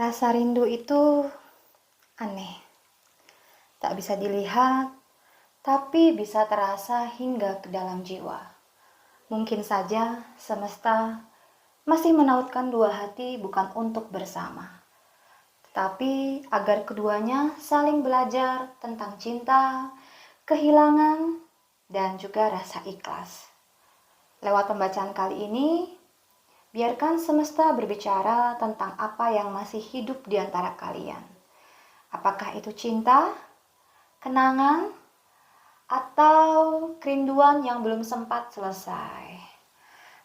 Rasa rindu itu aneh, tak bisa dilihat, tapi bisa terasa hingga ke dalam jiwa. Mungkin saja semesta masih menautkan dua hati bukan untuk bersama, tetapi agar keduanya saling belajar tentang cinta, kehilangan, dan juga rasa ikhlas. Lewat pembacaan kali ini, biarkan semesta berbicara tentang apa yang masih hidup di antara kalian. Apakah itu cinta, kenangan, atau kerinduan yang belum sempat selesai?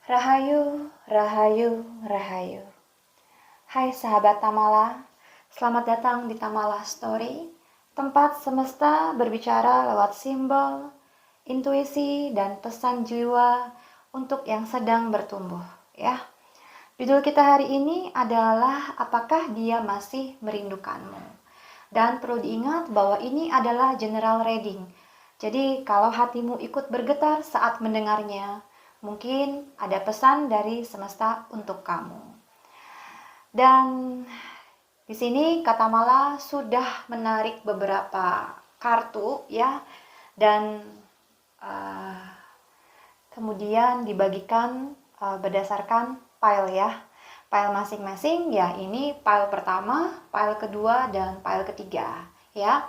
Rahayu, rahayu, rahayu. Hai sahabat Tamala, selamat datang di Tamala Story, tempat semesta berbicara lewat simbol, intuisi, dan pesan jiwa untuk yang sedang bertumbuh, ya. Judul kita hari ini adalah apakah dia masih merindukanmu? Dan perlu diingat bahwa ini adalah general reading. Jadi kalau hatimu ikut bergetar saat mendengarnya, mungkin ada pesan dari semesta untuk kamu. Dan di sini Kak Tamala sudah menarik beberapa kartu ya, dan kemudian dibagikan berdasarkan file ya. File masing-masing ya, ini file pertama, file kedua, dan file ketiga ya.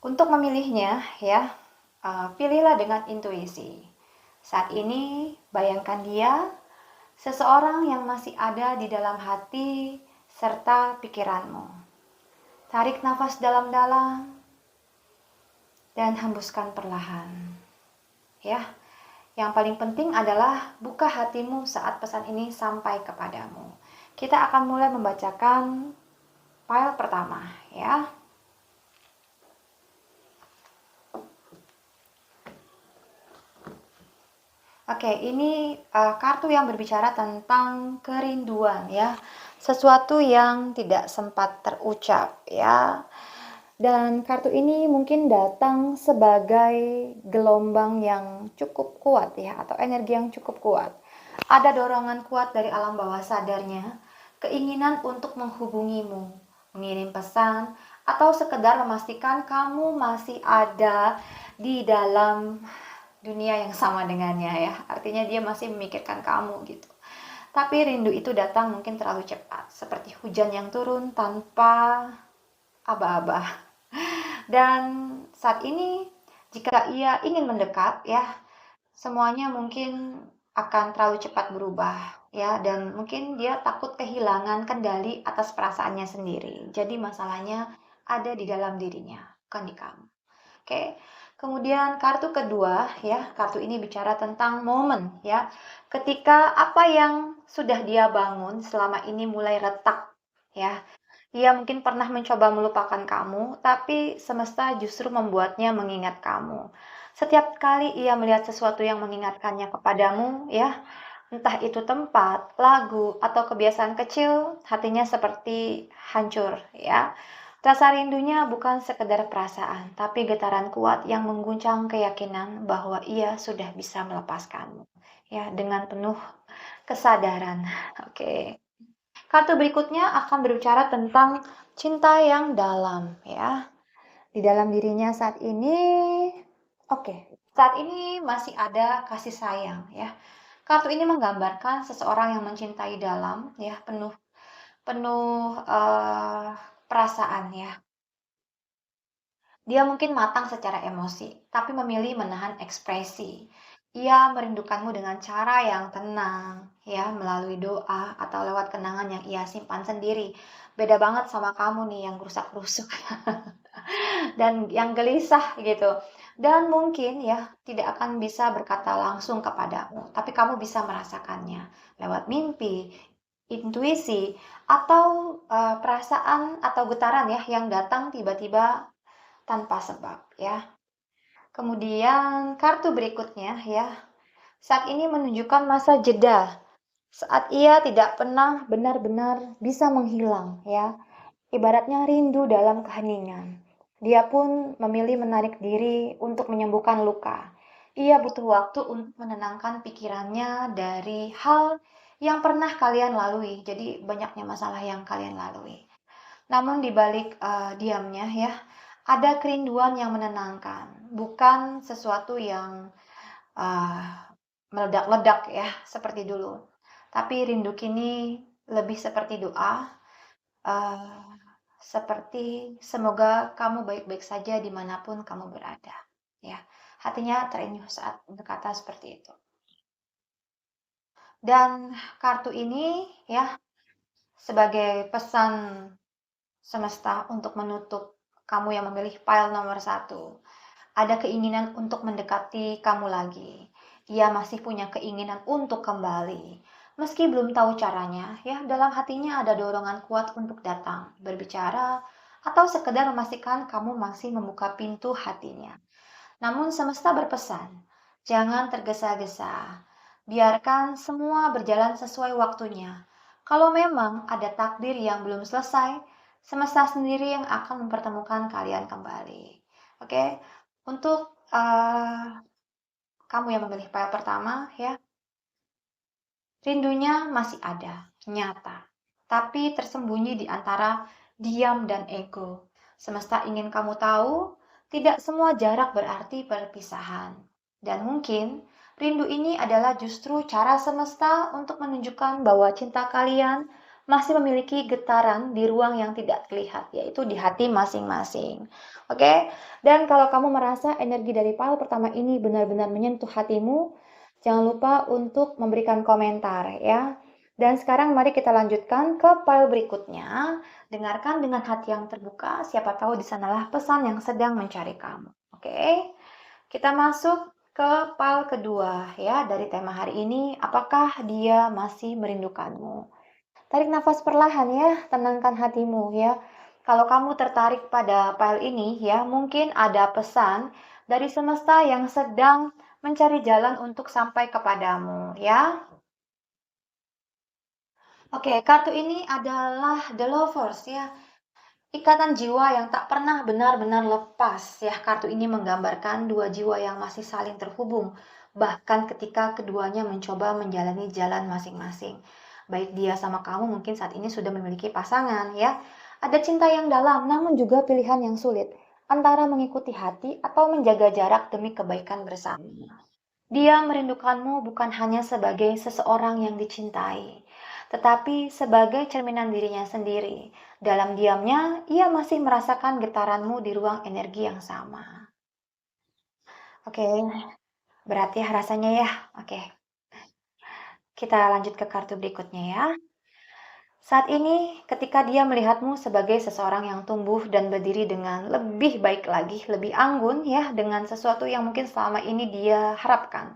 Untuk memilihnya ya, pilihlah dengan intuisi. Saat ini bayangkan dia seseorang yang masih ada di dalam hati serta pikiranmu. Tarik nafas dalam-dalam dan hembuskan perlahan. Ya. Yang paling penting adalah buka hatimu saat pesan ini sampai kepadamu. Kita akan mulai membacakan file pertama ya. Oke, ini kartu yang berbicara tentang kerinduan ya. Sesuatu yang tidak sempat terucap ya. Dan kartu ini mungkin datang sebagai gelombang yang cukup kuat ya, atau energi yang cukup kuat. Ada dorongan kuat dari alam bawah sadarnya, keinginan untuk menghubungimu, mengirim pesan, atau sekedar memastikan kamu masih ada di dalam dunia yang sama dengannya ya. Artinya dia masih memikirkan kamu gitu. Tapi rindu itu datang mungkin terlalu cepat, seperti hujan yang turun tanpa aba-aba. Dan saat ini jika ia ingin mendekat ya, semuanya mungkin akan terlalu cepat berubah ya, dan mungkin dia takut kehilangan kendali atas perasaannya sendiri. Jadi masalahnya ada di dalam dirinya, bukan di kamu. Oke. Kemudian kartu kedua ya, kartu ini bicara tentang momen ya. Ketika apa yang sudah dia bangun selama ini mulai retak ya. Ia mungkin pernah mencoba melupakan kamu, tapi semesta justru membuatnya mengingat kamu. Setiap kali ia melihat sesuatu yang mengingatkannya kepadamu, ya, entah itu tempat, lagu, atau kebiasaan kecil, hatinya seperti hancur, ya. Rasa rindunya bukan sekedar perasaan, tapi getaran kuat yang mengguncang keyakinan bahwa ia sudah bisa melepaskanmu, ya, dengan penuh kesadaran. Oke. Kartu berikutnya akan berbicara tentang cinta yang dalam ya. Di dalam dirinya saat ini, saat ini masih ada kasih sayang ya. Kartu ini menggambarkan seseorang yang mencintai dalam ya, penuh penuh perasaan ya. Dia mungkin matang secara emosi, tapi memilih menahan ekspresi. Ia merindukanmu dengan cara yang tenang, ya, melalui doa atau lewat kenangan yang ia simpan sendiri. Beda banget sama kamu nih yang rusak-rusuk dan yang gelisah gitu. Dan mungkin ya tidak akan bisa berkata langsung kepadamu, tapi kamu bisa merasakannya lewat mimpi, intuisi, atau perasaan atau getaran ya yang datang tiba-tiba tanpa sebab ya. Kemudian kartu berikutnya ya, saat ini menunjukkan masa jeda, saat ia tidak pernah benar-benar bisa menghilang ya. Ibaratnya rindu dalam keheningan. Dia pun memilih menarik diri untuk menyembuhkan luka. Ia butuh waktu untuk menenangkan pikirannya dari hal yang pernah kalian lalui. Jadi banyaknya masalah yang kalian lalui. Namun di balik, diamnya ya, ada kerinduan yang menenangkan, bukan sesuatu yang, eee, meledak-ledak ya, seperti dulu. Tapi rindu kini lebih seperti doa, eee, seperti semoga kamu baik-baik saja dimanapun kamu berada, ya. Hatinya terenyuh saat berkata seperti itu. Dan kartu ini ya, sebagai pesan semesta untuk menutup kamu yang memilih pile nomor satu. Ada keinginan untuk mendekati kamu lagi. Dia masih punya keinginan untuk kembali. Meski belum tahu caranya, ya dalam hatinya ada dorongan kuat untuk datang, berbicara, atau sekedar memastikan kamu masih membuka pintu hatinya. Namun semesta berpesan, jangan tergesa-gesa. Biarkan semua berjalan sesuai waktunya. Kalau memang ada takdir yang belum selesai, semesta sendiri yang akan mempertemukan kalian kembali. Oke, untuk kamu yang memilih file pertama ya, rindunya masih ada, nyata, tapi tersembunyi di antara diam dan ego. Semesta ingin kamu tahu, tidak semua jarak berarti perpisahan. Dan mungkin rindu ini adalah justru cara semesta untuk menunjukkan bahwa cinta kalian masih memiliki getaran di ruang yang tidak terlihat, yaitu di hati masing-masing. Oke? Dan kalau kamu merasa energi dari file pertama ini benar-benar menyentuh hatimu, jangan lupa untuk memberikan komentar ya. Dan sekarang mari kita lanjutkan ke file berikutnya. Dengarkan dengan hati yang terbuka, siapa tahu di sanalah pesan yang sedang mencari kamu. Oke, kita masuk ke file kedua ya dari tema hari ini. Apakah dia masih merindukanmu? Tarik nafas perlahan ya, tenangkan hatimu ya. Kalau kamu tertarik pada file ini ya, mungkin ada pesan dari semesta yang sedang mencari jalan untuk sampai kepadamu ya. Oke, kartu ini adalah The Lovers ya. Ikatan jiwa yang tak pernah benar-benar lepas ya. Kartu ini menggambarkan dua jiwa yang masih saling terhubung, bahkan ketika keduanya mencoba menjalani jalan masing-masing. Baik dia sama kamu mungkin saat ini sudah memiliki pasangan ya. Ada cinta yang dalam namun juga pilihan yang sulit antara mengikuti hati atau menjaga jarak demi kebaikan bersama. Dia merindukanmu bukan hanya sebagai seseorang yang dicintai, tetapi sebagai cerminan dirinya sendiri. Dalam diamnya, ia masih merasakan getaranmu di ruang energi yang sama. Oke, berat ya rasanya ya. Oke, kita lanjut ke kartu berikutnya ya. Saat ini, ketika dia melihatmu sebagai seseorang yang tumbuh dan berdiri dengan lebih baik lagi, lebih anggun ya, dengan sesuatu yang mungkin selama ini dia harapkan.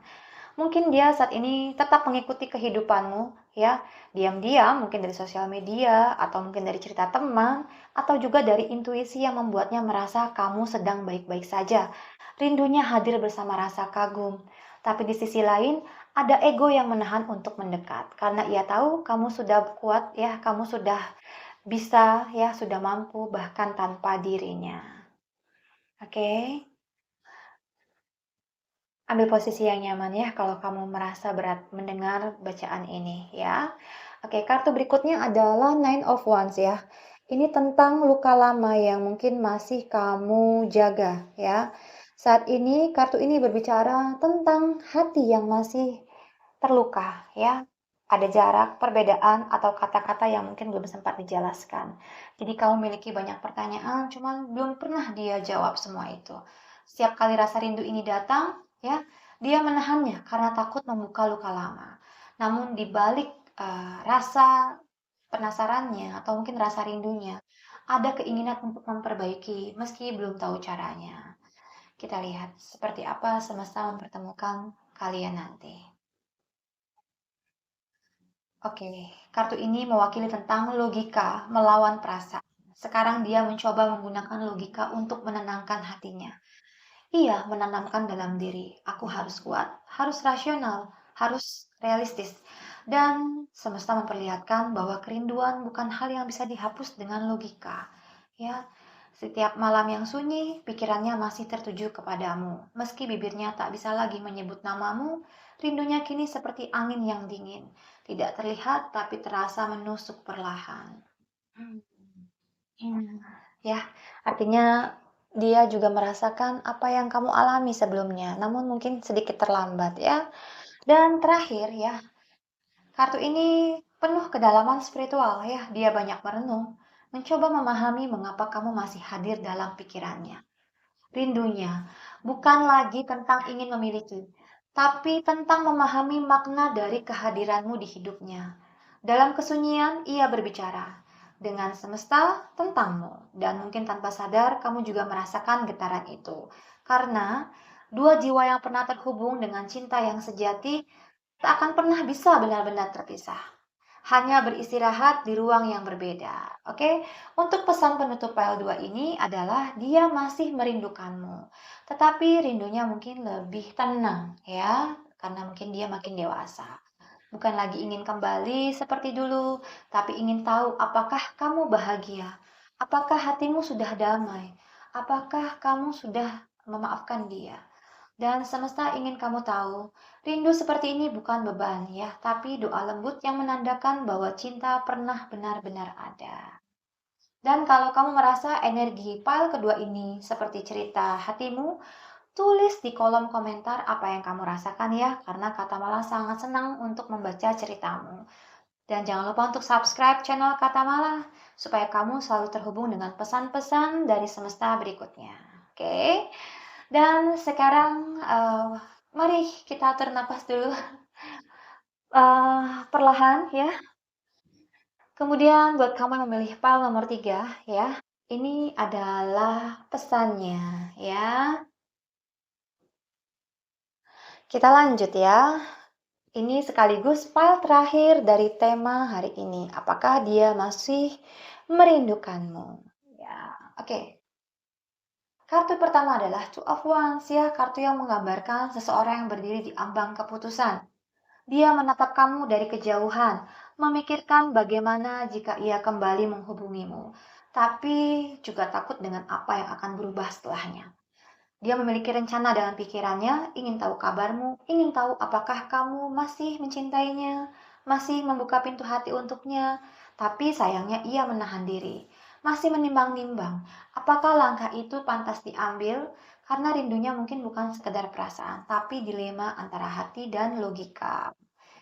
Mungkin dia saat ini tetap mengikuti kehidupanmu, ya, diam-diam, mungkin dari sosial media, atau mungkin dari cerita teman, atau juga dari intuisi yang membuatnya merasa kamu sedang baik-baik saja. Rindunya hadir bersama rasa kagum. Tapi di sisi lain, ada ego yang menahan untuk mendekat. Karena ia tahu kamu sudah kuat, ya, kamu sudah bisa, ya, sudah mampu, bahkan tanpa dirinya. Oke? Ambil posisi yang nyaman ya kalau kamu merasa berat mendengar bacaan ini ya. Oke, kartu berikutnya adalah Nine of Wands ya. Ini tentang luka lama yang mungkin masih kamu jaga ya. Saat ini kartu ini berbicara tentang hati yang masih terluka ya. Ada jarak, perbedaan, atau kata-kata yang mungkin belum sempat dijelaskan. Jadi kamu memiliki banyak pertanyaan, cuman belum pernah dia jawab semua itu. Setiap kali rasa rindu ini datang, ya, dia menahannya karena takut membuka luka lama. Namun di balik rasa penasarannya atau mungkin rasa rindunya, ada keinginan untuk memperbaiki meski belum tahu caranya. Kita lihat seperti apa semesta mempertemukan kalian nanti. Oke, kartu ini mewakili tentang logika melawan perasaan. Sekarang dia mencoba menggunakan logika untuk menenangkan hatinya. Ia menanamkan dalam diri, aku harus kuat, harus rasional, harus realistis. Dan semesta memperlihatkan bahwa kerinduan bukan hal yang bisa dihapus dengan logika. Ya, setiap malam yang sunyi, pikirannya masih tertuju kepadamu. Meski bibirnya tak bisa lagi menyebut namamu, rindunya kini seperti angin yang dingin. tidak terlihat tapi terasa menusuk perlahan. Hmm. Hmm, ya, artinya dia juga merasakan apa yang kamu alami sebelumnya, namun mungkin sedikit terlambat ya. Dan terakhir ya, kartu ini penuh kedalaman spiritual ya. Dia banyak merenung, mencoba memahami mengapa kamu masih hadir dalam pikirannya. Rindunya bukan lagi tentang ingin memiliki, tapi tentang memahami makna dari kehadiranmu di hidupnya. Dalam kesunyian, ia berbicara dengan semesta tentangmu, dan mungkin tanpa sadar kamu juga merasakan getaran itu. Karena dua jiwa yang pernah terhubung dengan cinta yang sejati tak akan pernah bisa benar-benar terpisah, hanya beristirahat di ruang yang berbeda. Oke, untuk pesan penutup file 2 ini adalah dia masih merindukanmu, tetapi rindunya mungkin lebih tenang ya, karena mungkin dia makin dewasa. Bukan lagi ingin kembali seperti dulu, tapi ingin tahu apakah kamu bahagia, apakah hatimu sudah damai, apakah kamu sudah memaafkan dia. Dan semesta ingin kamu tahu, rindu seperti ini bukan beban ya, tapi doa lembut yang menandakan bahwa cinta pernah benar-benar ada. Dan kalau kamu merasa energi file kedua ini seperti cerita hatimu, tulis di kolom komentar apa yang kamu rasakan ya, karena Kata Malah sangat senang untuk membaca ceritamu. Dan jangan lupa untuk subscribe channel Kata Malah, supaya kamu selalu terhubung dengan pesan-pesan dari semesta berikutnya. Oke? Dan sekarang mari kita atur napas dulu perlahan ya. Kemudian buat kamu yang memilih file nomor 3 ya, ini adalah pesannya ya. Kita lanjut ya. Ini sekaligus file terakhir dari tema hari ini. Apakah dia masih merindukanmu? Ya, oke. Kartu pertama adalah Two of Wands ya, kartu yang menggambarkan seseorang yang berdiri di ambang keputusan. Dia menatap kamu dari kejauhan, memikirkan bagaimana jika ia kembali menghubungimu, tapi juga takut dengan apa yang akan berubah setelahnya. Dia memiliki rencana dalam pikirannya, ingin tahu kabarmu, ingin tahu apakah kamu masih mencintainya, masih membuka pintu hati untuknya, tapi sayangnya ia menahan diri, masih menimbang-nimbang apakah langkah itu pantas diambil, karena rindunya mungkin bukan sekedar perasaan, tapi dilema antara hati dan logika.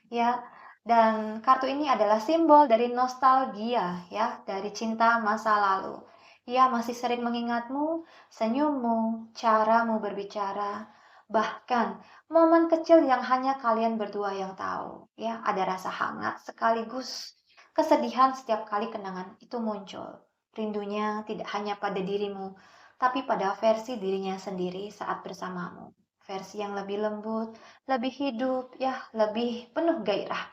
Ya, dan kartu ini adalah simbol dari nostalgia ya, dari cinta masa lalu. Ia masih sering mengingatmu, senyummu, caramu berbicara, bahkan momen kecil yang hanya kalian berdua yang tahu. Ya, ada rasa hangat sekaligus kesedihan setiap kali kenangan itu muncul. Rindunya tidak hanya pada dirimu, tapi pada versi dirinya sendiri saat bersamamu. Versi yang lebih lembut, lebih hidup, ya, lebih penuh gairah.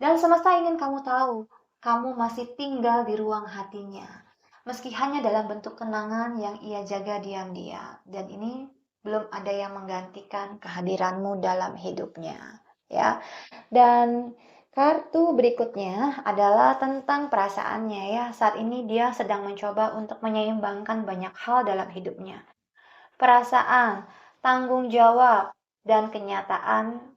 Dan semesta ingin kamu tahu, kamu masih tinggal di ruang hatinya. Meski hanya dalam bentuk kenangan yang ia jaga diam-diam. Dan ini belum ada yang menggantikan kehadiranmu dalam hidupnya. Ya. Dan kartu berikutnya adalah tentang perasaannya ya. Saat ini dia sedang mencoba untuk menyeimbangkan banyak hal dalam hidupnya. Perasaan, tanggung jawab, dan kenyataan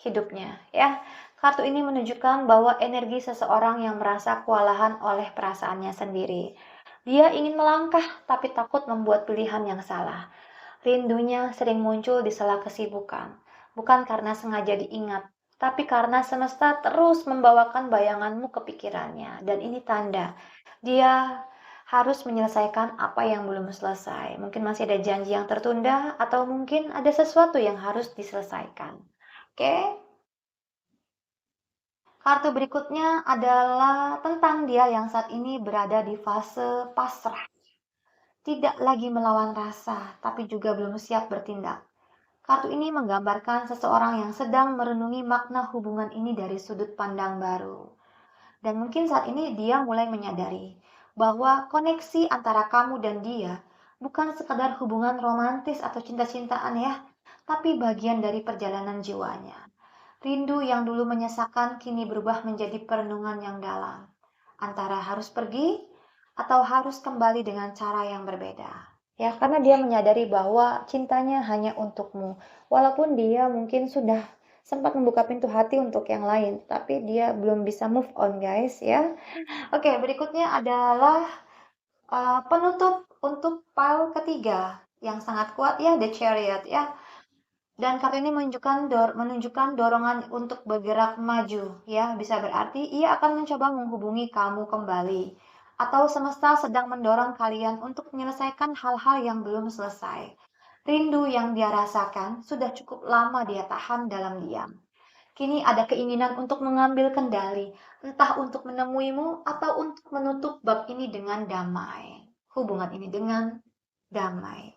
hidupnya ya. Kartu ini menunjukkan bahwa energi seseorang yang merasa kewalahan oleh perasaannya sendiri. Dia ingin melangkah tapi takut membuat pilihan yang salah. Rindunya sering muncul di sela kesibukan, bukan karena sengaja diingat, tapi karena semesta terus membawakan bayanganmu ke pikirannya. Dan ini tanda dia harus menyelesaikan apa yang belum selesai. Mungkin masih ada janji yang tertunda, atau mungkin ada sesuatu yang harus diselesaikan. Oke? Kartu berikutnya adalah tentang dia yang saat ini berada di fase pasrah. Tidak lagi melawan rasa, tapi juga belum siap bertindak. Kartu ini menggambarkan seseorang yang sedang merenungi makna hubungan ini dari sudut pandang baru. Dan mungkin saat ini dia mulai menyadari bahwa koneksi antara kamu dan dia bukan sekadar hubungan romantis atau cinta-cintaan ya, tapi bagian dari perjalanan jiwanya. Rindu yang dulu menyesakan kini berubah menjadi perenungan yang dalam. Antara harus pergi atau harus kembali dengan cara yang berbeda. Ya, karena dia menyadari bahwa cintanya hanya untukmu. Walaupun dia mungkin sudah sempat membuka pintu hati untuk yang lain, tapi dia belum bisa move on, guys, ya. Oke, berikutnya adalah penutup untuk pile ketiga yang sangat kuat ya, The Chariot ya. Dan kartu ini menunjukkan dorongan untuk bergerak maju ya, bisa berarti ia akan mencoba menghubungi kamu kembali atau semesta sedang mendorong kalian untuk menyelesaikan hal-hal yang belum selesai. Rindu yang dia rasakan sudah cukup lama dia tahan dalam diam. Kini ada keinginan untuk mengambil kendali, entah untuk menemuimu atau untuk menutup bab ini dengan damai. Hubungan ini dengan damai.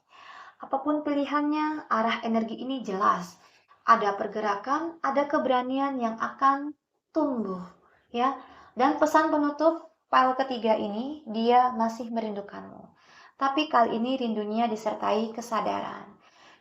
Apapun pilihannya, arah energi ini jelas. Ada pergerakan, ada keberanian yang akan tumbuh, ya. Dan pesan penutup file ketiga ini, dia masih merindukanmu. Tapi kali ini rindunya disertai kesadaran.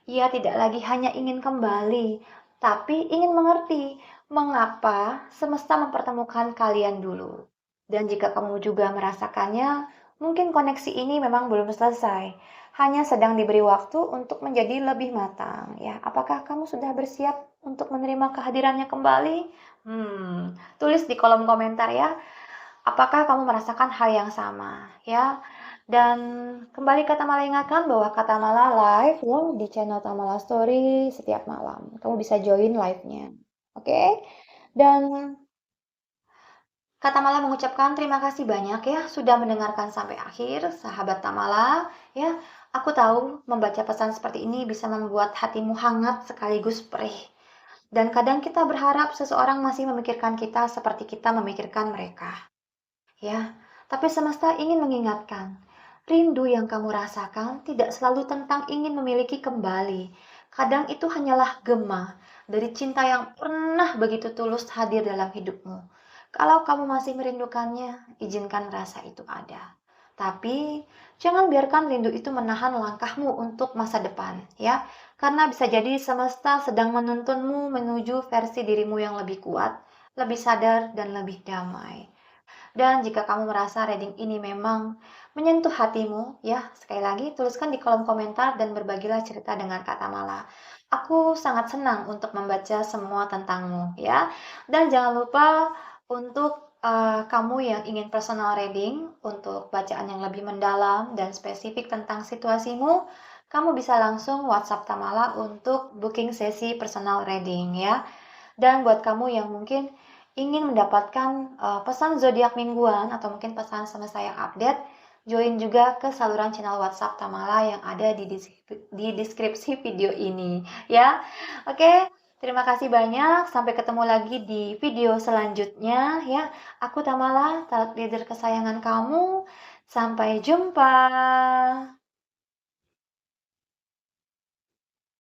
Ia tidak lagi hanya ingin kembali, tapi ingin mengerti mengapa semesta mempertemukan kalian dulu. Dan jika kamu juga merasakannya, mungkin koneksi ini memang belum selesai, hanya sedang diberi waktu untuk menjadi lebih matang. Ya, apakah kamu sudah bersiap untuk menerima kehadirannya kembali? Tulis di kolom komentar ya. Apakah kamu merasakan hal yang sama? Ya, dan kembali kata Mala ingatkan bahwa kata Mala live ya di channel Tamala Story setiap malam. Kamu bisa join live-nya. Oke? Dan kata Mala mengucapkan terima kasih banyak ya sudah mendengarkan sampai akhir, sahabat Tamala. Ya, aku tahu membaca pesan seperti ini bisa membuat hatimu hangat sekaligus perih. Dan kadang kita berharap seseorang masih memikirkan kita seperti kita memikirkan mereka. Ya, tapi semesta ingin mengingatkan, rindu yang kamu rasakan tidak selalu tentang ingin memiliki kembali. Kadang itu hanyalah gema dari cinta yang pernah begitu tulus hadir dalam hidupmu. Kalau kamu masih merindukannya, izinkan rasa itu ada. Tapi jangan biarkan rindu itu menahan langkahmu untuk masa depan, ya. Karena bisa jadi semesta sedang menuntunmu menuju versi dirimu yang lebih kuat, lebih sadar, dan lebih damai. Dan jika kamu merasa reading ini memang menyentuh hatimu, ya sekali lagi tuliskan di kolom komentar dan berbagilah cerita dengan Kak Tamala. Aku sangat senang untuk membaca semua tentangmu, ya. Dan jangan lupa untuk kamu yang ingin personal reading untuk bacaan yang lebih mendalam dan spesifik tentang situasimu, kamu bisa langsung WhatsApp Tamala untuk booking sesi personal reading ya. Dan buat kamu yang mungkin ingin mendapatkan pesan zodiak mingguan atau mungkin pesan semesta yang update, join juga ke saluran channel WhatsApp Tamala yang ada di deskripsi video ini ya. Oke, terima kasih banyak. Sampai ketemu lagi di video selanjutnya ya. Aku Tamala, tarot leader kesayangan kamu. Sampai jumpa.